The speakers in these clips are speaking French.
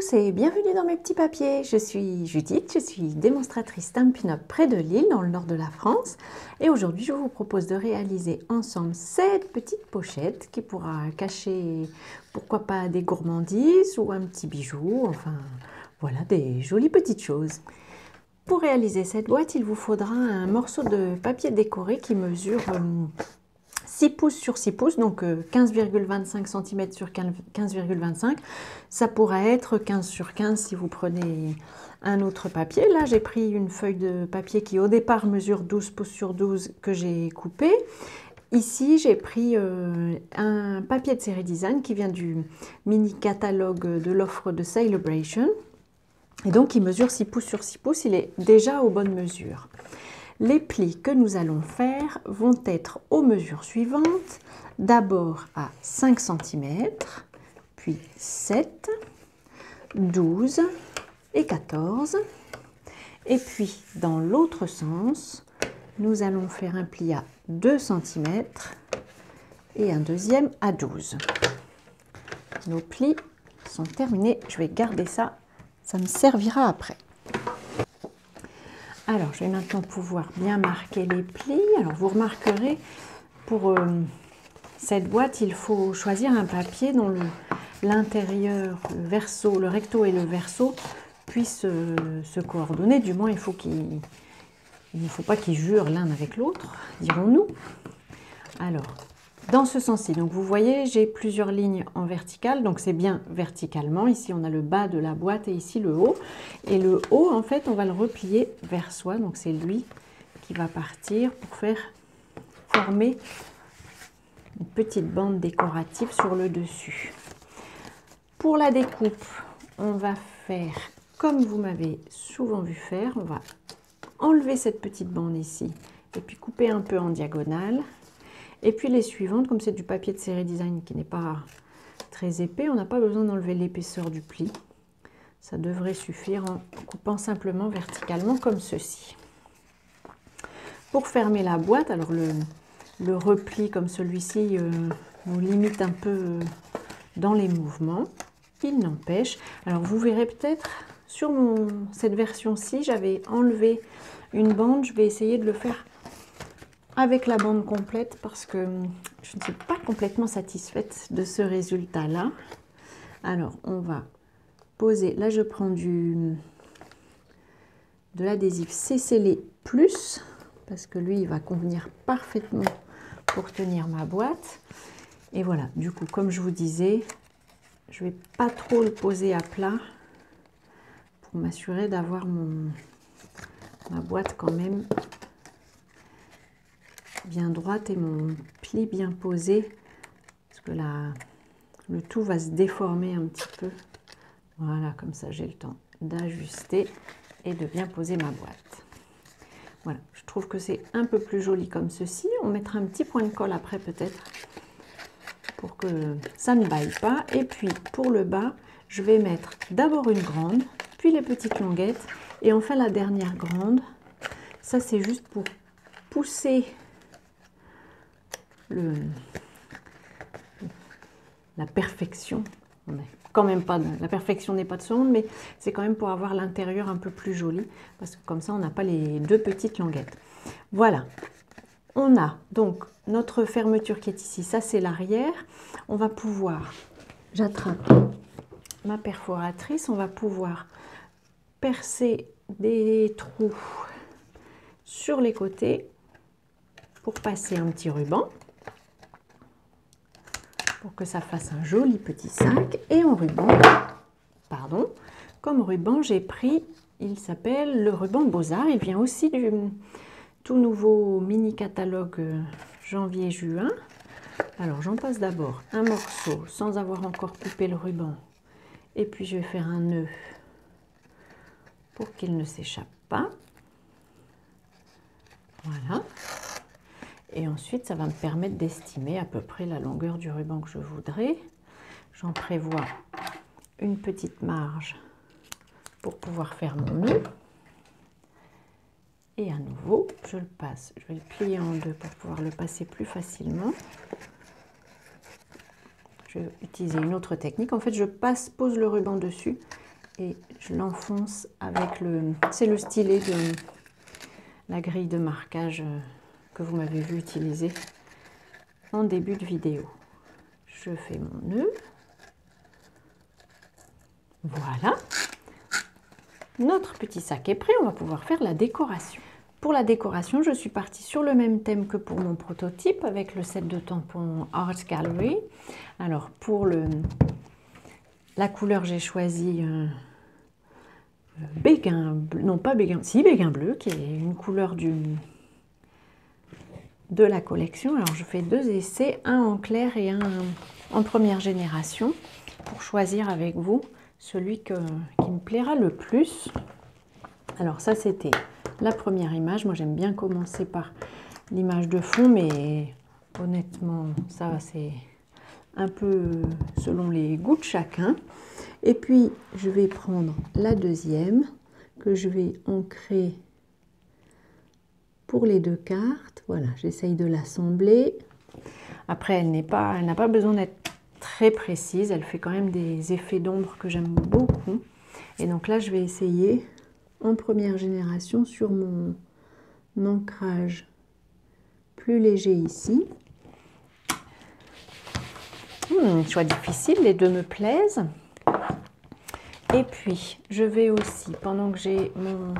tous et bienvenue dans mes petits papiers. Je suis Judith, je suis démonstratrice Stampin' Up près de Lille, dans le nord de la France. Et aujourd'hui, je vous propose de réaliser ensemble cette petite pochette qui pourra cacher, pourquoi pas, des gourmandises ou un petit bijou. Enfin, voilà, des jolies petites choses. Pour réaliser cette boîte, il vous faudra un morceau de papier décoré qui mesure 6 pouces sur 6 pouces, donc 15,25 cm sur 15,25. Ça pourrait être 15 sur 15 si vous prenez un autre papier. Là, j'ai pris une feuille de papier qui au départ mesure 12 pouces sur 12 que j'ai coupé. Ici, j'ai pris un papier de série design qui vient du mini catalogue de l'offre de Celebration. Et donc, il mesure 6 pouces sur 6 pouces, il est déjà aux bonnes mesures. Les plis que nous allons faire vont être aux mesures suivantes. D'abord à 5 cm, puis 7, 12 et 14. Et puis, dans l'autre sens, nous allons faire un pli à 2 cm et un deuxième à 12. Nos plis sont terminés. Je vais garder ça. Ça me servira après. Alors, je vais maintenant pouvoir bien marquer les plis. Alors, vous remarquerez, pour cette boîte, il faut choisir un papier dont l'intérieur, le verso, le recto et le verso puissent se coordonner. Du moins, il ne faut pas qu'ils jurent l'un avec l'autre, dirons-nous. Alors, dans ce sens-ci, donc vous voyez, j'ai plusieurs lignes en verticale, donc c'est bien verticalement. Ici, on a le bas de la boîte et ici le haut. Et le haut, en fait, on va le replier vers soi. Donc c'est lui qui va partir pour former une petite bande décorative sur le dessus. Pour la découpe, on va faire comme vous m'avez souvent vu faire. On va enlever cette petite bande ici et puis couper un peu en diagonale. Et puis les suivantes, comme c'est du papier de série design qui n'est pas très épais, on n'a pas besoin d'enlever l'épaisseur du pli. Ça devrait suffire en coupant simplement verticalement comme ceci. Pour fermer la boîte, alors le repli comme celui-ci nous limite un peu dans les mouvements. Il n'empêche. Alors vous verrez peut-être sur cette version-ci, j'avais enlevé une bande. Je vais essayer de le faire avec la bande complète parce que je ne suis pas complètement satisfaite de ce résultat-là. Alors, on va poser, là je prends de l'adhésif CCLé Plus parce que lui, il va convenir parfaitement pour tenir ma boîte. Et voilà, du coup, comme je vous disais, je ne vais pas trop le poser à plat pour m'assurer d'avoir ma boîte quand même bien droite et mon pli bien posé, parce que là, le tout va se déformer un petit peu. Voilà, comme ça j'ai le temps d'ajuster et de bien poser ma boîte. Voilà, je trouve que c'est un peu plus joli comme ceci. On mettra un petit point de colle après peut-être pour que ça ne baille pas. Et puis pour le bas, je vais mettre d'abord une grande, puis les petites longuettes et enfin la dernière grande. Ça c'est juste pour pousser la perfection. Quand même pas la perfection n'est pas de ce monde, mais c'est quand même pour avoir l'intérieur un peu plus joli, parce que comme ça on n'a pas les deux petites languettes. Voilà, on a donc notre fermeture qui est ici, ça c'est l'arrière. On va pouvoir, j'attrape ma perforatrice, on va pouvoir percer des trous sur les côtés pour passer un petit ruban, pour que ça fasse un joli petit sac. Et en ruban, pardon, comme ruban, j'ai pris, il s'appelle le ruban Beaux-Arts. Il vient aussi du tout nouveau mini catalogue janvier-juin. Alors j'en passe d'abord un morceau sans avoir encore coupé le ruban. Et puis je vais faire un nœud pour qu'il ne s'échappe pas. Voilà. Et ensuite, ça va me permettre d'estimer à peu près la longueur du ruban que je voudrais. J'en prévois une petite marge pour pouvoir faire mon nœud. Et à nouveau, je le passe. Je vais le plier en deux pour pouvoir le passer plus facilement. Je vais utiliser une autre technique. En fait, je pose le ruban dessus et je l'enfonce avec le... C'est le stylet de la grille de marquage que vous m'avez vu utiliser en début de vidéo. Je fais mon nœud. Voilà. Notre petit sac est prêt, on va pouvoir faire la décoration. Pour la décoration, je suis partie sur le même thème que pour mon prototype avec le set de tampons Art Gallery. Alors pour la couleur, j'ai choisi béguin bleu, non pas béguin, si béguin bleu, qui est une couleur de la collection. Alors je fais 2 essais, un en clair et un en première génération, pour choisir avec vous celui qui me plaira le plus. Alors ça, c'était la première image. Moi j'aime bien commencer par l'image de fond, mais honnêtement ça c'est un peu selon les goûts de chacun. Et puis je vais prendre la deuxième que je vais ancrer pour les 2 cartes. Voilà, j'essaye de l'assembler. Après elle n'a pas besoin d'être très précise, elle fait quand même des effets d'ombre que j'aime beaucoup. Et donc là je vais essayer en première génération sur mon ancrage plus léger ici. Choix difficile, les deux me plaisent. Et puis je vais aussi, pendant que j'ai mon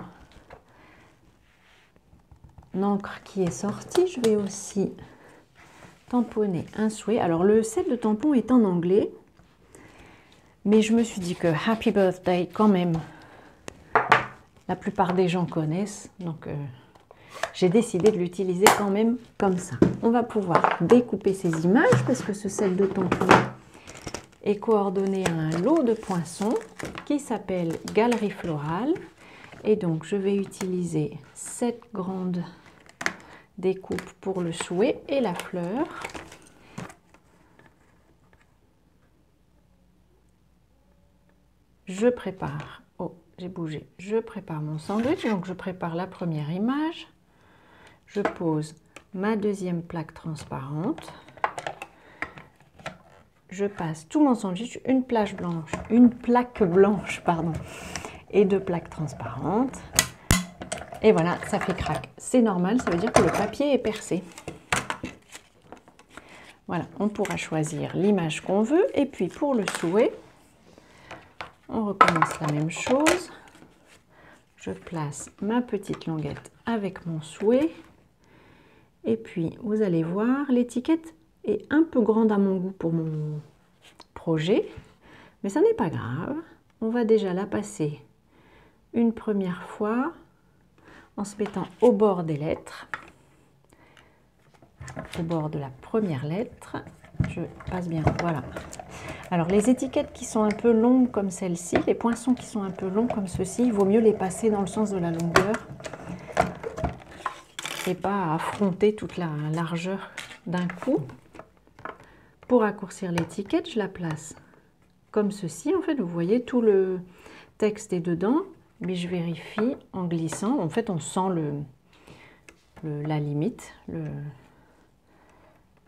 encre qui est sortie, je vais aussi tamponner un souhait. Alors le set de tampons est en anglais, mais je me suis dit que Happy Birthday quand même, la plupart des gens connaissent, donc j'ai décidé de l'utiliser quand même comme ça. On va pouvoir découper ces images parce que ce set de tampons est coordonné à un lot de poinçons qui s'appelle Galerie Florale. Et donc je vais utiliser cette grande découpe pour le souhait et la fleur. Je prépare, oh j'ai bougé, je prépare mon sandwich, donc je prépare la première image. Je pose ma deuxième plaque transparente. Je passe tout mon sandwich, une plaque blanche, pardon, et 2 plaques transparentes. Et voilà, ça fait crack. C'est normal, ça veut dire que le papier est percé. Voilà, on pourra choisir l'image qu'on veut. Et puis pour le souhait, on recommence la même chose. Je place ma petite languette avec mon souhait. Et puis, vous allez voir, l'étiquette est un peu grande à mon goût pour mon projet. Mais ça n'est pas grave. On va déjà la passer une première fois en se mettant au bord des lettres. Au bord de la première lettre. Je passe bien, voilà. Alors, les étiquettes qui sont un peu longues comme celle-ci, les poinçons qui sont un peu longs comme ceci, il vaut mieux les passer dans le sens de la longueur et pas affronter toute la largeur d'un coup. Pour raccourcir l'étiquette, je la place comme ceci. En fait, vous voyez, tout le texte est dedans, mais je vérifie en glissant. En fait, on sent la limite. Le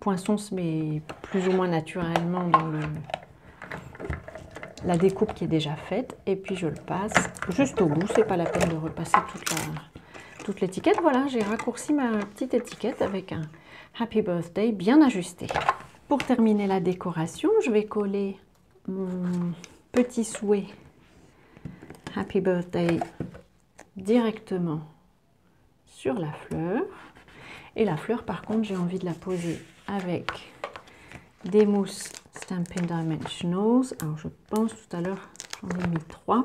poinçon se met plus ou moins naturellement dans la découpe qui est déjà faite. Et puis, je le passe juste au bout. C'est pas la peine de repasser toute l'étiquette. Voilà, j'ai raccourci ma petite étiquette avec un Happy Birthday bien ajusté. Pour terminer la décoration, je vais coller mon petit souhait Happy Birthday directement sur la fleur. Et la fleur, par contre, j'ai envie de la poser avec des mousses Stampin' Dimensionals. Alors, je pense tout à l'heure, j'en ai mis 3.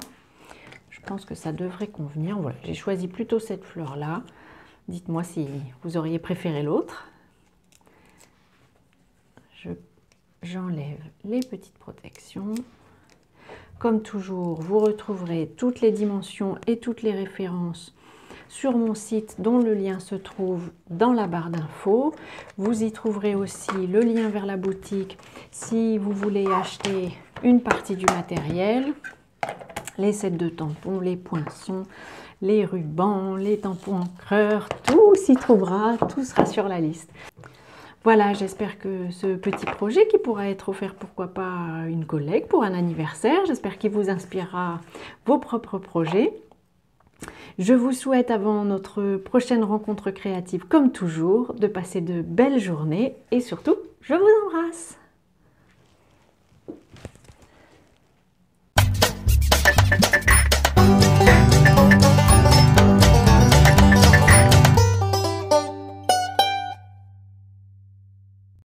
Je pense que ça devrait convenir. Voilà, j'ai choisi plutôt cette fleur-là. Dites-moi si vous auriez préféré l'autre. J'enlève les petites protections. Comme toujours, vous retrouverez toutes les dimensions et toutes les références sur mon site dont le lien se trouve dans la barre d'infos. Vous y trouverez aussi le lien vers la boutique si vous voulez acheter une partie du matériel, les sets de tampons, les poinçons, les rubans, les tampons encreurs, tout s'y trouvera, tout sera sur la liste. Voilà, j'espère que ce petit projet qui pourra être offert, pourquoi pas, à une collègue pour un anniversaire, j'espère qu'il vous inspirera vos propres projets. Je vous souhaite avant notre prochaine rencontre créative, comme toujours, de passer de belles journées et surtout, je vous embrasse!